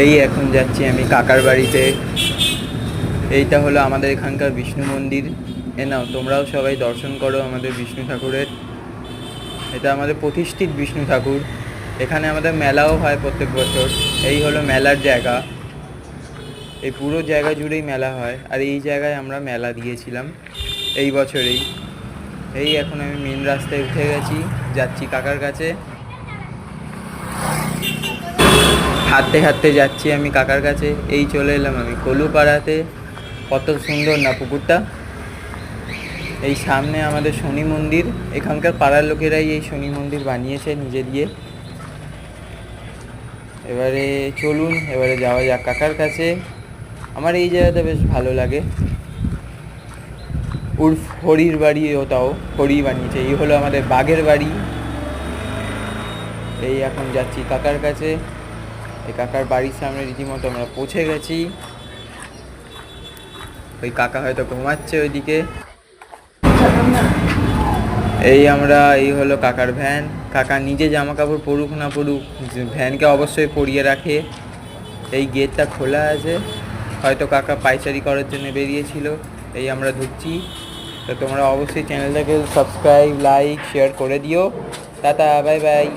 এই এখন যাচ্ছি আমি কাকার বাড়িতে। এইটা হলো আমাদের এখানকার বিষ্ণু মন্দির। নাও তোমরাও সবাই দর্শন করো আমাদের বিষ্ণু ঠাকুরের। এটা আমাদের প্রতিষ্ঠিত বিষ্ণু ঠাকুর। এখানে আমাদের মেলাও হয় প্রত্যেক বছর। এই হলো মেলার জায়গা। এই পুরো জায়গা জুড়েই মেলা হয়, আর এই জায়গায় আমরা মেলা দিয়েছিলাম এই বছরেই। এই এখন আমি মেন রাস্তায় উঠে গেছি, যাচ্ছি কাকার কাছে। হাঁটতে হাঁটতে যাচ্ছি আমি কাকার কাছে। এই চলে এলাম আমি কলুপাড়াতে। কত সুন্দর না পুকুরটা। এই সামনে আমাদের শনি মন্দির। এখানকার পাড়ার লোকেরাই এই শনি মন্দির বানিয়েছে নিজে দিয়ে। এবারে চলুন, এবারে যাওয়া যাক কাকার কাছে। আমার এই জায়গাটা বেশ ভালো লাগে। উর্ফ হরির বাড়ি, ওটাও হরি বানিয়েছে। এই হলো আমাদের বাঘের বাড়ি। এই এখন যাচ্ছি কাকার কাছে। এই কাকার বাড়ির সামনে রীতিমতো আমরা পৌঁছে গেছি। ওই কাকা হয়তো ঘুমাচ্ছে ওইদিকে। এই হলো কাকার ভ্যান। কাকা নিজে জামা কাপড় পরুক না পরুক, ভ্যানকে অবশ্যই পরিয়ে রাখে। এই গেটটা খোলা আছে, হয়তো কাকা পাইচারি করার জন্য বেরিয়েছিল। এই আমরা ঢুকছি। তো তোমরা অবশ্যই চ্যানেলটাকে সাবস্ক্রাইব, লাইক, শেয়ার করে দিও। Tata, bye bye.